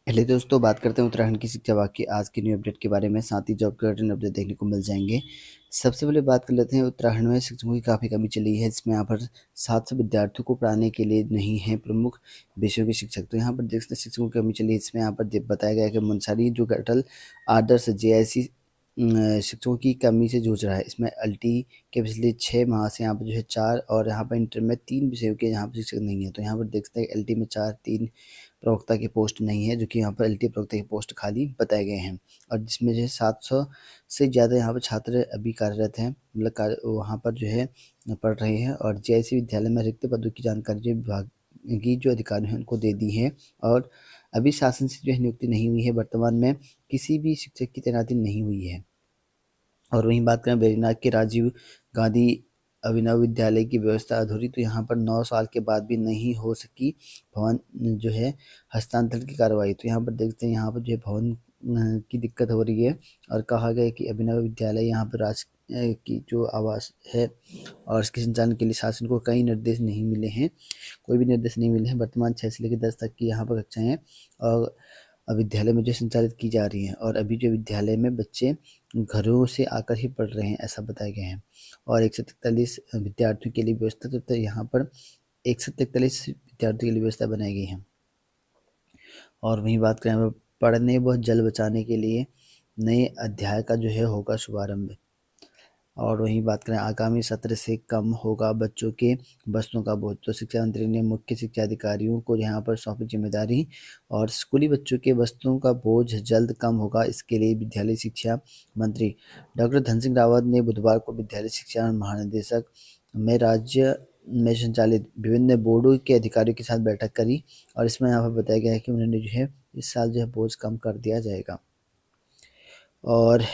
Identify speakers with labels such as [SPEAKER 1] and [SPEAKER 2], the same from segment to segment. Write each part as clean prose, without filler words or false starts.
[SPEAKER 1] पहले दोस्तों बात करते हैं उत्तराखंड की शिक्षा विभाग की आज की न्यू अपडेट के बारे में, साथ ही जॉब कैलेंडर अपडेट देखने को मिल जाएंगे। सबसे पहले बात कर लेते हैं उत्तराखंड में शिक्षकों की काफ़ी कमी चली है, जिसमें यहाँ पर 700 विद्यार्थियों को पढ़ाने के लिए नहीं है प्रमुख विषयों के शिक्षक। तो यहाँ पर देख सकते हैं शिक्षकों की कमी चली है। इसमें यहाँ पर बताया गया है कि मुंसारी जो अटल आदर्श जेआईसी शिक्षकों की कमी से जूझ रहा है। इसमें अल्टी के पिछले 6 माह से यहाँ पर जो है 4 और यहाँ पर इंटर में 3 विषयों के यहाँ पर शिक्षक नहीं है। तो यहाँ पर देख सकते हैं एलटी में 4, 3 प्रवक्ता की पोस्ट नहीं है, जो कि यहाँ पर एलटी प्रवक्ता की पोस्ट खाली बताए गए हैं। और जिसमें जो है 700 से ज़्यादा यहाँ पर छात्र अभी कार्यरत हैं, मतलब वहाँ पर जो है पढ़ रहे हैं। और जेआईसी विद्यालय में रिक्त पदों की जानकारी जो विभाग की जो अधिकारी हैं उनको दे दी है। और अभी शासन से जो है नियुक्ति नहीं हुई है, वर्तमान में किसी भी शिक्षक की तैनाती नहीं हुई है। और वहीं बात करें वेरीनाग के राजीव गांधी अभिनव विद्यालय की व्यवस्था अधूरी, तो यहाँ पर 9 साल के बाद भी नहीं हो सकी भवन जो है हस्तांतरण की कार्रवाई। तो यहाँ पर देखते हैं यहाँ पर जो है भवन की दिक्कत हो रही है। और कहा गया है कि अभिनव विद्यालय यहाँ पर की जो आवास है और इसके संचालन के लिए शासन को कई निर्देश नहीं मिले हैं, कोई भी निर्देश नहीं मिले हैं। वर्तमान 6 से लेकर 10 तक की यहाँ पर कक्षाएँ और विद्यालय में जो संचालित की जा रही हैं। और अभी जो विद्यालय में बच्चे घरों से आकर ही पढ़ रहे हैं, ऐसा बताया गया है। और 143 विद्यार्थियों के लिए व्यवस्था, तो यहाँ पर 143 विद्यार्थियों के लिए व्यवस्था बनाई गई है। और वहीं बात करें पढ़ने व जल बचाने के लिए नए अध्याय का जो है होगा शुभारंभ। और वहीं बात करें आगामी सत्र से कम होगा बच्चों के बस्तों का बोझ। तो शिक्षा मंत्री ने मुख्य शिक्षा अधिकारियों को यहाँ पर सौंपी जिम्मेदारी। और स्कूली बच्चों के बस्तों का बोझ जल्द कम होगा, इसके लिए विद्यालय शिक्षा मंत्री डॉक्टर धन सिंह रावत ने बुधवार को विद्यालय शिक्षा महानिदेशक में राज्य में संचालित विभिन्न बोर्डों के अधिकारियों के साथ बैठक करी। और इसमें यहाँ पर बताया गया है कि उन्होंने जो है इस साल जो है बोझ कम कर दिया जाएगा। और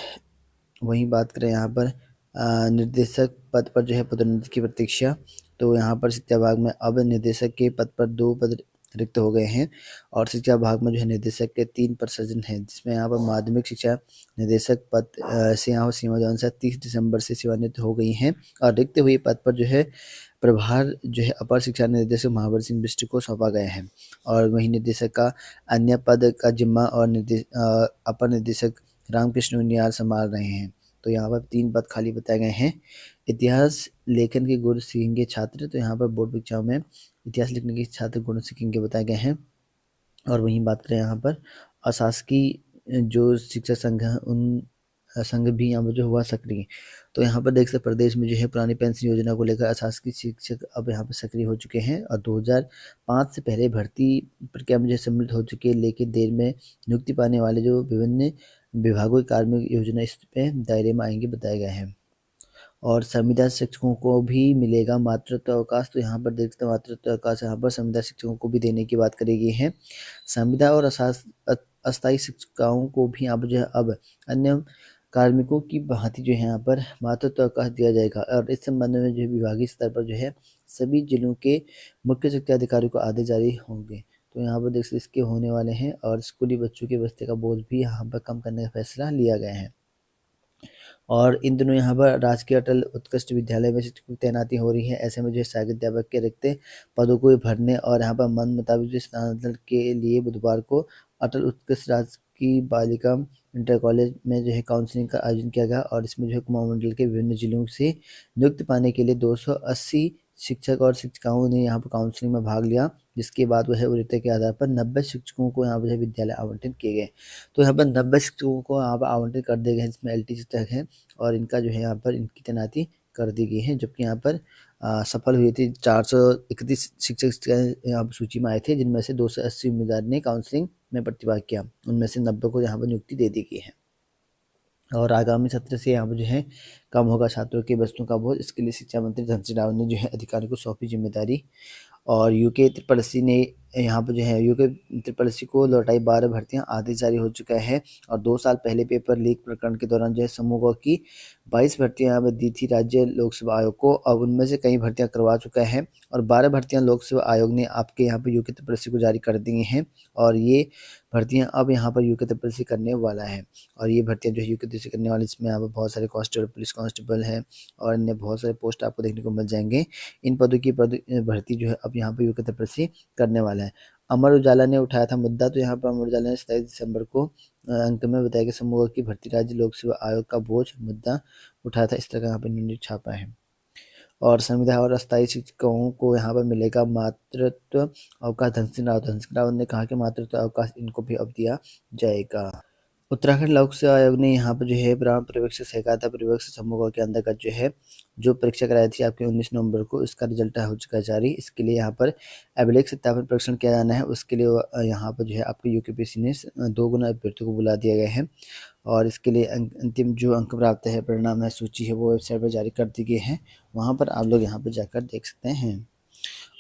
[SPEAKER 1] वहीं बात करें यहाँ पर निर्देशक पद पर जो है पदोन्नति की प्रतीक्षा। तो यहाँ पर शिक्षा विभाग में अब निर्देशक के पद पर 2 पद रिक्त हो गए हैं। और शिक्षा विभाग में जो है निर्देशक के 3 पद सृजन हैं, जिसमें यहाँ पर माध्यमिक शिक्षा निदेशक पद से यहाँ पर सीमा जो अनुसार 30 दिसंबर से सेवानिवृत्त हो गई हैं। और रिक्त हुए पद पर जो है प्रभार जो है अपर शिक्षा निदेशक महावर सिंह बिष्ट को सौंपा गया है। और वहीं निदेशक का अन्य पद का जिम्मा और अपर निदेशक रामकृष्ण उनियाल संभाल रहे हैं। तो यहाँ पर 3 पद खाली बताए गए हैं। इतिहास लेखन के गुण सीखेंगे छात्र, तो यहाँ पर बोर्ड परीक्षाओं में इतिहास लिखने के छात्र गुण सीखेंगे बताए गए हैं। और वहीं बात करें यहाँ पर अशासकीय जो शिक्षक संघ है उन संघ भी यहाँ पर जो हुआ सक्रिय। तो यहाँ पर देख सकते प्रदेश में जो है पुरानी पेंशन योजना को लेकर अशासकीय शिक्षक अब यहाँ पर सक्रिय हो चुके हैं। और 2005 से पहले भर्ती प्रक्रिया में जो सम्मिलित हो चुके हैं, लेकिन देर में नियुक्ति पाने वाले जो विभिन्न विभागों की कार्मिक योजना इस पे दायरे में आएंगे बताया गया है। और संविदा शिक्षकों को भी मिलेगा मातृत्व अवकाश। तो यहाँ पर देखते हैं मातृत्व अवकाश यहाँ पर संविदा शिक्षकों को भी देने की बात करी गई है। संविदा और अस्थायी शिक्षिकाओं को भी यहाँ पर जो है अब अन्य कार्मिकों की भांति जो है यहाँ पर मातृत्व अवकाश दिया जाएगा। और इस संबंध में जो है विभागीय स्तर पर जो है सभी जिलों के मुख्य शिक्षा अधिकारियों को आदेश जारी होंगे। तो यहाँ पर देख सकते इसके होने वाले हैं। और स्कूली बच्चों के बस्ते का बोझ भी यहाँ पर कम करने का फैसला लिया गया है। और इन दिनों यहाँ पर राजकीय अटल उत्कृष्ट विद्यालय में शिक्षकों की तैनाती हो रही है। ऐसे में जो सहायक अध्यापक के रिक्त पदों को भरने और यहाँ पर मन मुताबिक स्थानांतरण के लिए बुधवार को अटल उत्कृष्ट राजकीय बालिका इंटर कॉलेज में जो है काउंसलिंग का आयोजन किया गया। और इसमें जो है कुमाऊं मंडल के विभिन्न जिलों से नियुक्ति पाने के लिए 280 शिक्षक और शिक्षिकाओं ने यहाँ पर काउंसलिंग में भाग लिया, जिसके बाद वह वरीयता के आधार पर 90 शिक्षकों को यहाँ पर विद्यालय आवंटित किए गए। तो यहाँ पर 90 शिक्षकों को यहाँ पर आवंटित कर दिए गए हैं, जिसमें एलटी शिक्षक हैं। और इनका जो है यहाँ पर इनकी तैनाती कर दी गई है, जबकि यहाँ पर सफल हुई थी 431 शिक्षक यहाँ पर सूची में आए थे, जिनमें से 280 उम्मीदवार ने काउंसलिंग में प्रतिभाग किया। उनमें से 90 को यहाँ पर नियुक्ति दे दी गई है। और आगामी सत्र से यहाँ पर जो है कम होगा छात्रों के बस्तों का बोझ। इसके लिए शिक्षा मंत्री धन सिंह रावत ने जो है अधिकारियों को सौंपी जिम्मेदारी। और यूके ट्रिपल सी ने यहाँ पर जो है यूके ट्रिपल सी को लौटाई 12 भर्तियां, आदेश जारी हो चुका है। और 2 साल पहले पेपर लीक प्रकरण के दौरान जो है समूह की 22 भर्तियां यहाँ पर दी थी राज्य लोक सेवा आयोग को। अब उनमें से कई भर्तियां करवा चुका है और 12 भर्तियां लोक सेवा आयोग ने आपके यहाँ पर यूके ट्रिपल सी को जारी कर दी हैं। और ये भर्तियां अब यहाँ पर यूके ट्रिपल सी करने वाला है। और ये भर्तियां जो है यूके ट्रिपल सी करने वाली, इसमें यहाँ पर बहुत सारे कांस्टेबल, पुलिस कांस्टेबल हैं और अन्य बहुत सारे पोस्ट आपको देखने को मिल जाएंगे। इन पदों की भर्ती जो है अब यहाँ पर यूके ट्रिपल सी करने वाला है। अमर उजाला ने उठाया था मुद्दा, तो यहाँ पर अमर उजाला ने 27 दिसंबर को अंक में बताया कि समूह की भर्ती राज्य लोक सेवा आयोग का बोझ मुद्दा उठाया था। इस तरह का यहाँ पर इन्होंने छापा है। और संविदा और अस्थायी शिक्षकों को यहाँ पर मिलेगा मातृत्व अवकाश। धन सिंह रावत ने कहा कि मातृत्व अवकाश इनको भी अब दिया जाएगा। उत्तराखंड लोक सेवा आयोग ने यहाँ पर जो है ब्राह्मण पर्यवेक्षक सहकारिता पर्यवेक्षक समूह के अंतर्गत जो है जो परीक्षा कराई थी आपके 19 नवंबर को, इसका रिजल्ट हो चुका है जारी। इसके लिए यहाँ पर अभिलेख सत्यापन परीक्षण किया जाना है। उसके लिए यहाँ पर जो है आपको यूकेपीएससी ने 2 गुना अभ्यर्थियों को बुला दिया गया है। और इसके लिए अंतिम जो अंक प्राप्त है, परिणाम है, सूची है, वो वेबसाइट पर जारी कर दी गई है। वहाँ पर आप लोग यहाँ पर जाकर देख सकते हैं।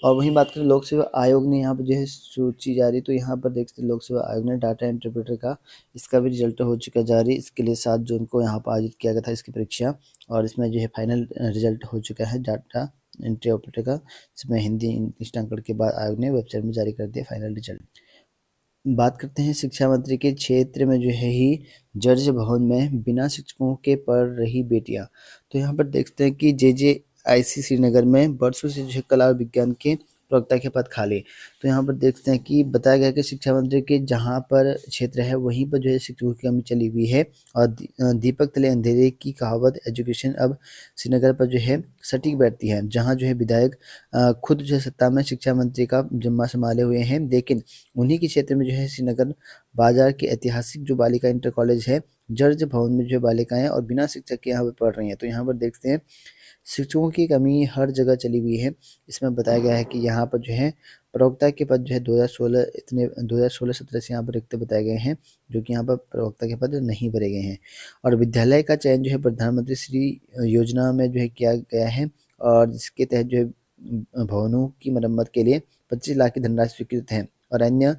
[SPEAKER 1] और वहीं बात करें लोक सेवा आयोग ने यहाँ पर जो है सूची जारी, तो यहाँ पर देख सकते हैं लोक सेवा आयोग ने डाटा इंटरप्रेटर का इसका भी रिजल्ट हो चुका है जारी। इसके लिए 7 जून को यहाँ पर आयोजित किया गया था इसकी परीक्षा, और इसमें जो है फाइनल रिजल्ट हो चुका है डाटा एंट्री ऑपरेटर का, जिसमें हिंदी इंग्लिश अंकड़ के बाद आयोग ने वेबसाइट में जारी कर दिया फाइनल रिजल्ट। बात करते हैं शिक्षा मंत्री के क्षेत्र में जो है ही जर्ज भवन में बिना शिक्षकों के पढ़ रही बेटियां। तो यहाँ पर देखते हैं कि JJIC श्रीनगर में बरसों से जो है कला और विज्ञान के प्रवक्ता के पद खाली। तो यहाँ पर देखते हैं कि बताया गया कि शिक्षा मंत्री के जहाँ पर क्षेत्र है वहीं पर जो है शिक्षकों की कमी चली हुई है। और दीपक तले अंधेरे की कहावत एजुकेशन अब श्रीनगर पर जो है सटीक बैठती है, जहाँ जो है विधायक खुद जो है सत्ता में शिक्षा मंत्री का जिम्मा संभाले हुए हैं, लेकिन उन्हीं के क्षेत्र में जो है श्रीनगर बाजार के ऐतिहासिक जो बालिका इंटर कॉलेज है जर्ज भवन में जो है बालिकाएं और बिना शिक्षक के यहाँ पर पढ़ रही हैं। तो यहाँ पर देखते हैं शिक्षकों की कमी हर जगह चली हुई है। इसमें बताया गया है कि यहाँ पर जो है प्रवक्ता के पद जो है 2016-17 से यहाँ पर रिक्त बताए गए हैं, जो कि यहाँ पर प्रवक्ता के पद नहीं भरे गए हैं। और विद्यालय का चयन जो है प्रधानमंत्री श्री योजना में जो है किया गया है, और जिसके तहत जो है भवनों की मरम्मत के लिए 25 लाख की धनराशि स्वीकृत है, और अन्य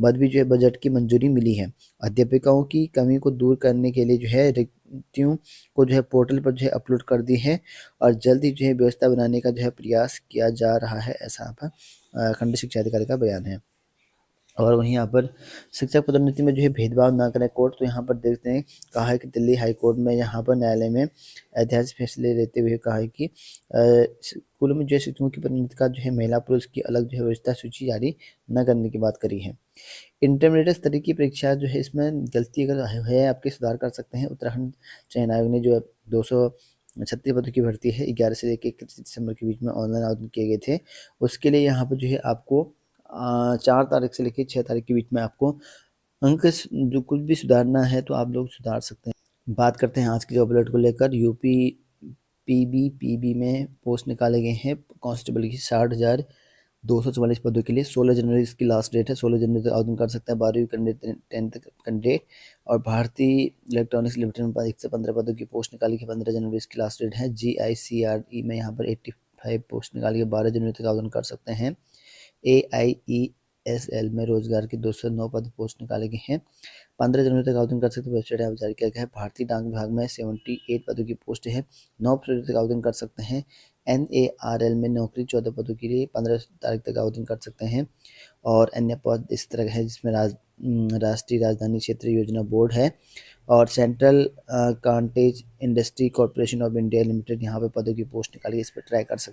[SPEAKER 1] मद भी जो है बजट की मंजूरी मिली है। अध्यापकों की कमी को दूर करने के लिए जो है रिक्तियों को जो है पोर्टल पर जो है अपलोड कर दी है, और जल्द ही जो है व्यवस्था बनाने का जो है प्रयास किया जा रहा है, ऐसा यहाँ पर खंड शिक्षा अधिकारी का बयान है। और वहीं यहाँ पर शिक्षक पदोन्नति में जो है भेदभाव न करें कोर्ट। तो यहाँ पर देखते हैं कहा है कि दिल्ली हाई कोर्ट में यहाँ पर न्यायालय में ऐतिहासिक फैसले लेते हुए कहा है कि स्कूलों में जो है शिक्षकों की पदोन्नति का जो है महिला पुरुष की अलग जो है व्यवस्था सूची जारी न करने की बात करी है। इंटरमीडिएट स्तर की परीक्षा जो है इसमें गलती अगर है आपके सुधार कर सकते हैं। उत्तराखंड चयन आयोग ने जो है 236 पदों की भर्ती है 11 से लेकर 31 दिसंबर के बीच में ऑनलाइन आवेदन किए गए थे। उसके लिए यहाँ पर जो है आपको 4 तारीख से लेकर 6 तारीख के बीच में आपको अंक जो कुछ भी सुधारना है तो आप लोग सुधार सकते हैं। बात करते हैं आज की जॉब अलर्ट को लेकर। यूपी PBPB में पोस्ट निकाले गए हैं कांस्टेबल की 60,244 पदों के लिए। 16 जनवरी इसकी लास्ट डेट है, 16 जनवरी तक आवेदन कर सकते हैं 12वीं कैंडिडेट 10th कैंडिडेट। और भारतीय इलेक्ट्रॉनिक्स लिमिटेड में 1 से 15 पदों की पोस्ट निकाली गई, 15 जनवरी इसकी लास्ट डेट है। GICRE में यहाँ पर 85 पोस्ट निकाली गई, 12 जनवरी तक आवेदन कर सकते हैं। AIESL में रोजगार के 209 पद पोस्ट निकाले गए हैं, 15 जनवरी तक आवेदन कर सकते हैं। वेबसाइट यहाँ जारी किया गया है। भारतीय डाक विभाग में 78 पदों की पोस्ट है, 9 फरवरी तक आवेदन कर सकते हैं। NARL में नौकरी 14 पदों के लिए 15 तारीख तक आवेदन कर सकते हैं। और अन्य पद इस तरह है जिसमें राष्ट्रीय राजधानी क्षेत्र योजना बोर्ड है, और central cottage industry corporation of India limited यहाँ पे पदों की पोस्ट निकाली, इस पर ट्राई कर सकते हैं।